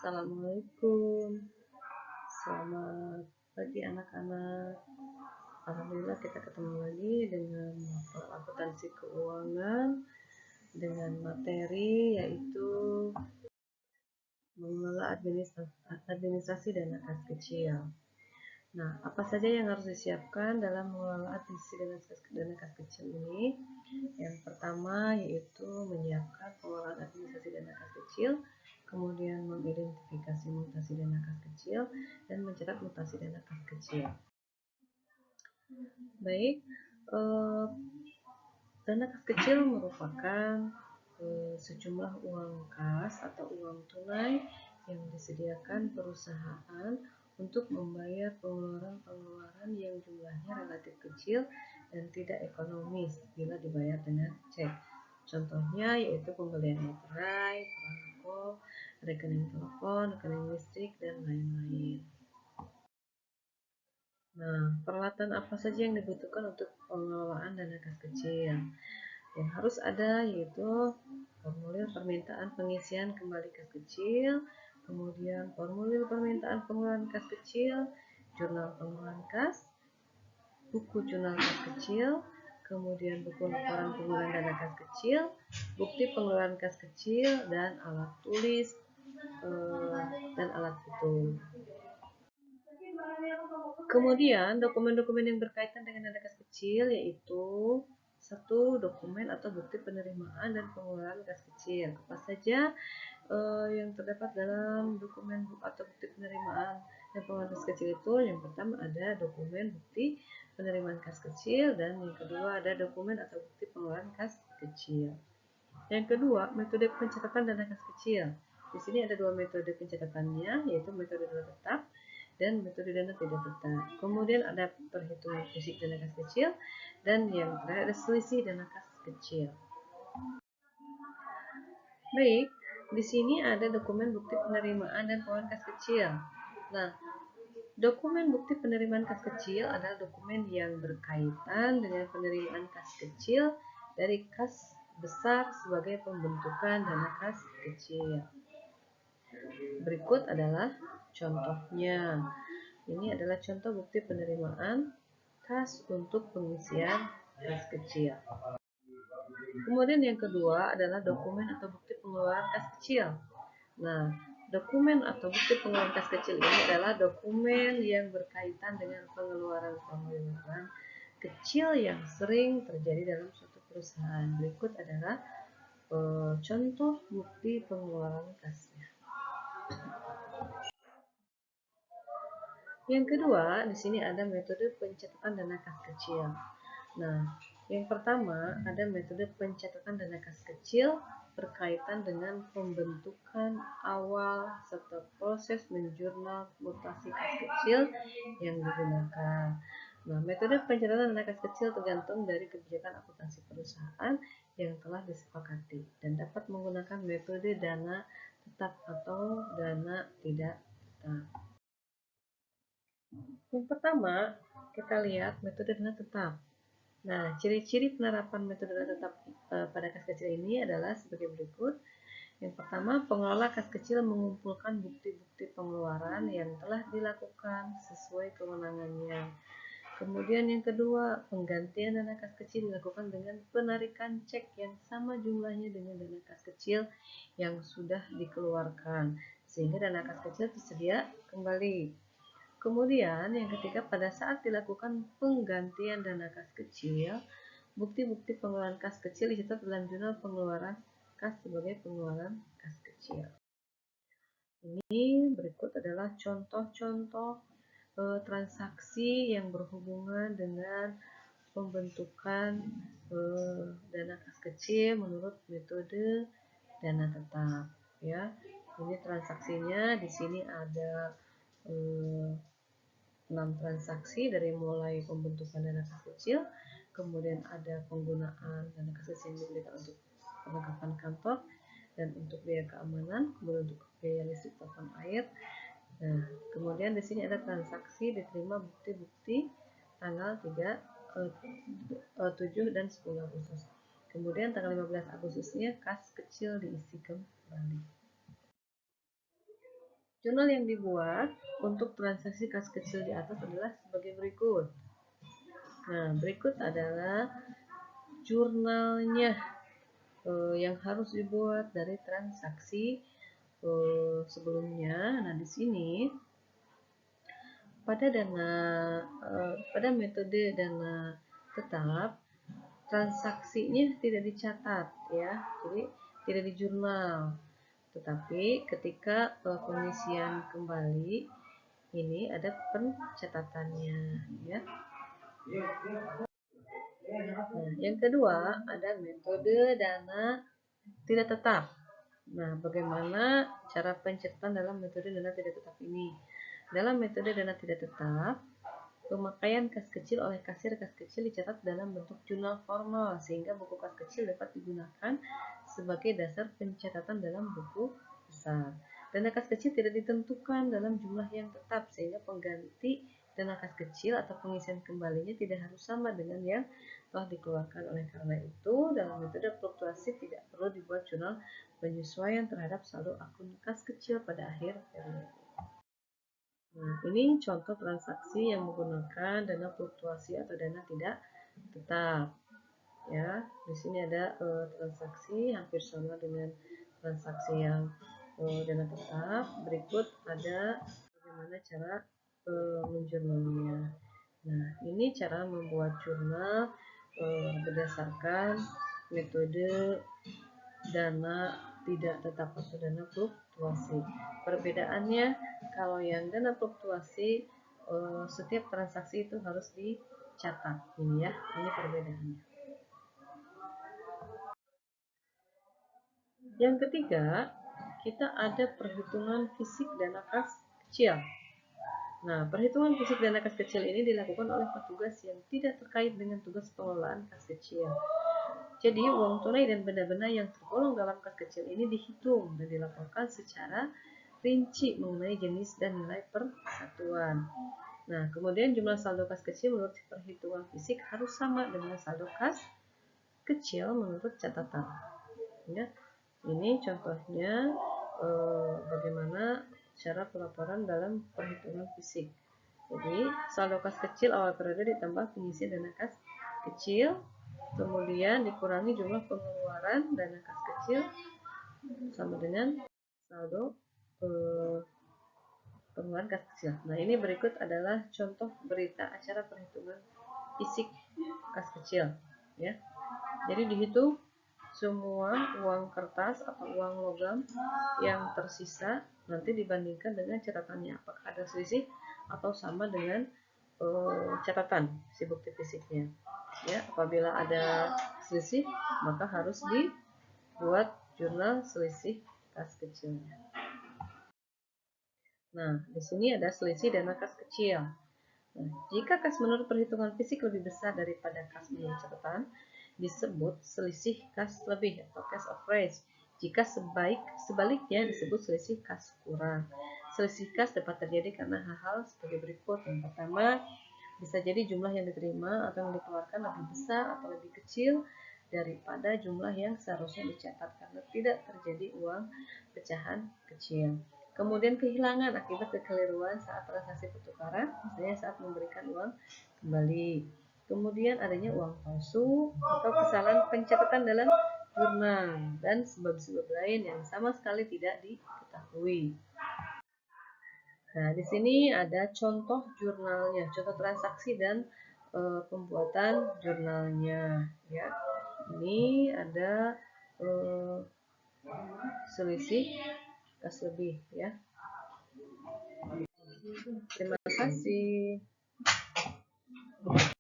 Assalamualaikum, selamat pagi anak-anak. Alhamdulillah kita ketemu lagi dengan akuntansi keuangan dengan materi yaitu mengelola administrasi dana kas kecil. Nah, apa saja yang harus disiapkan dalam mengelola administrasi dana kas kecil ini? Yang pertama yaitu menyiapkan pengelolaan administrasi dana kas kecil, kemudian mengidentifikasi mutasi dana kas kecil, dan mencatat mutasi dana kas kecil. Baik, dana kas kecil merupakan sejumlah uang kas atau uang tunai yang disediakan perusahaan untuk membayar pengeluaran-pengeluaran yang jumlahnya relatif kecil dan tidak ekonomis bila dibayar dengan cek. Contohnya yaitu pembelian materai, perangko, rekening telepon, rekening listrik, dan lain-lain. Nah, peralatan apa saja yang dibutuhkan untuk pengelolaan dana kas kecil? Yang harus ada yaitu formulir permintaan pengisian kembali kas kecil, kemudian formulir permintaan pengeluaran kas kecil, jurnal pengeluaran kas, buku jurnal kas kecil, kemudian buku laporan penggunaan dana kas kecil, bukti pengeluaran kas kecil, dan alat tulis dan alat hitung. Kemudian dokumen-dokumen yang berkaitan dengan dana kas kecil yaitu satu, dokumen atau bukti penerimaan dan pengeluaran kas kecil. Apa saja yang terdapat dalam dokumen atau bukti penerimaan dan pengeluaran kas kecil itu? Yang pertama ada dokumen bukti penerimaan kas kecil, dan yang kedua ada dokumen atau bukti pengeluaran kas kecil. Yang kedua, metode pencatatan dana kas kecil. Di sini ada dua metode pencatatannya, yaitu metode dana tetap dan metode dana tidak tetap. Kemudian ada perhitungan fisik dana kas kecil, dan yang terakhir ada selisih dana kas kecil. Baik, di sini ada dokumen bukti penerimaan dan pengeluaran kas kecil. Nah, dokumen bukti penerimaan kas kecil adalah dokumen yang berkaitan dengan penerimaan kas kecil dari kas besar sebagai pembentukan dana kas kecil. Berikut adalah contohnya. Ini adalah contoh bukti penerimaan kas untuk pengisian kas kecil. Kemudian yang kedua adalah dokumen atau bukti pengeluaran kas kecil. Nah, dokumen atau bukti pengeluaran kas kecil ini adalah dokumen yang berkaitan dengan pengeluaran-pengeluaran kecil yang sering terjadi dalam suatu perusahaan. Berikut adalah contoh bukti pengeluaran kasnya. Yang kedua, di sini ada metode pencatatan dana kas kecil. Nah, yang pertama ada metode pencatatan dana kas kecil berkaitan dengan pembentukan awal serta proses menjurnal mutasi kas kecil yang digunakan. Nah, metode pencatatan dana kas kecil tergantung dari kebijakan akuntansi perusahaan yang telah disepakati dan dapat menggunakan metode dana tetap atau dana tidak tetap. Yang pertama, kita lihat metode dana tetap. Nah, ciri-ciri penerapan metode dana tetap pada kas kecil ini adalah sebagai berikut. Yang pertama, pengelola kas kecil mengumpulkan bukti-bukti pengeluaran yang telah dilakukan sesuai kewenangannya. Kemudian yang kedua, penggantian dana kas kecil dilakukan dengan penarikan cek yang sama jumlahnya dengan dana kas kecil yang sudah dikeluarkan, sehingga dana kas kecil tersedia kembali. Kemudian yang ketiga, pada saat dilakukan penggantian dana kas kecil, bukti-bukti pengeluaran kas kecil dicatat dalam jurnal pengeluaran kas sebagai pengeluaran kas kecil. Ini berikut adalah contoh-contoh transaksi yang berhubungan dengan pembentukan dana kas kecil menurut metode dana tetap. Ya, ini transaksinya. Di sini ada 6 transaksi dari mulai pembentukan dana kas kecil, kemudian ada penggunaan dana kas kecil yang diberikan untuk perlengkapan kantor dan untuk biaya keamanan, kemudian untuk biaya listrik, telepon, air. Nah, kemudian di sini ada transaksi diterima bukti-bukti tanggal 7 dan 10 Agustus. Kemudian tanggal 15 Agustusnya kas kecil diisi kembali. Jurnal yang dibuat untuk transaksi kas kecil di atas adalah sebagai berikut. Nah, berikut adalah jurnalnya yang harus dibuat dari transaksi sebelumnya. Nah, di sini pada metode dana tetap, transaksinya tidak dicatat ya, jadi tidak di jurnal. Tetapi ketika pengisian kembali ini ada pencatatannya ya. Nah, yang kedua ada metode dana tidak tetap. Nah, bagaimana cara pencatatan dalam metode dana tidak tetap ini? Dalam metode dana tidak tetap, pemakaian kas kecil oleh kasir kas kecil dicatat dalam bentuk jurnal formal sehingga buku kas kecil dapat digunakan sebagai dasar pencatatan dalam buku besar. Dana kas kecil tidak ditentukan dalam jumlah yang tetap sehingga pengganti dana kas kecil atau pengisian kembalinya tidak harus sama dengan yang telah dikeluarkan. Oleh karena itu, dalam metode fluktuasi tidak perlu dibuat jurnal penyesuaian terhadap saldo akun kas kecil pada akhir periode. Nah, ini contoh transaksi yang menggunakan dana fluktuasi atau dana tidak tetap. Ya, di sini ada transaksi hampir sama dengan transaksi yang dana tetap. Berikut ada bagaimana cara menjurnalnya. Nah, ini cara membuat jurnal berdasarkan metode dana tidak tetap atau dana fluktuasi. Perbedaannya, kalau yang dana fluktuasi setiap transaksi itu harus dicatat. Ini ya, ini perbedaannya. Yang ketiga, kita ada perhitungan fisik dana kas kecil. Nah, perhitungan fisik dana kas kecil ini dilakukan oleh petugas yang tidak terkait dengan tugas pengelolaan kas kecil. Jadi, uang tunai dan benda-benda yang tergolong dalam kas kecil ini dihitung dan dilaporkan secara rinci mengenai jenis dan nilai per satuan. Nah, kemudian jumlah saldo kas kecil menurut perhitungan fisik harus sama dengan saldo kas kecil menurut catatan. Ya, ini contohnya bagaimana cara pelaporan dalam perhitungan fisik. Jadi, saldo kas kecil awal periode ditambah pengisian dana kas kecil, kemudian dikurangi jumlah pengeluaran dana kas kecil sama dengan saldo pengeluaran kas kecil. Nah, ini berikut adalah contoh berita acara perhitungan fisik kas kecil ya. Jadi dihitung semua uang kertas atau uang logam yang tersisa, nanti dibandingkan dengan catatannya apakah ada selisih atau sama dengan catatan si bukti fisiknya. Ya, apabila ada selisih maka harus dibuat jurnal selisih kas kecilnya. Nah, di sini ada selisih dana kas kecil. Nah, jika kas menurut perhitungan fisik lebih besar daripada kas menurut catatan, disebut selisih kas lebih atau cash average. Jika sebaliknya disebut selisih kas kurang. Selisih kas dapat terjadi karena hal-hal sebagai berikut. Yang pertama, bisa jadi jumlah yang diterima atau yang dikeluarkan lebih besar atau lebih kecil daripada jumlah yang seharusnya dicatat karena tidak terjadi uang pecahan kecil. Kemudian kehilangan akibat kekeliruan saat transaksi pertukaran, misalnya saat memberikan uang kembali. Kemudian adanya uang palsu atau kesalahan pencatatan dalam jurnal dan sebab-sebab lain yang sama sekali tidak diketahui. Nah, di sini ada contoh jurnalnya, contoh transaksi dan pembuatan jurnalnya. Ya, ini ada selisih kas lebih ya. Terima kasih.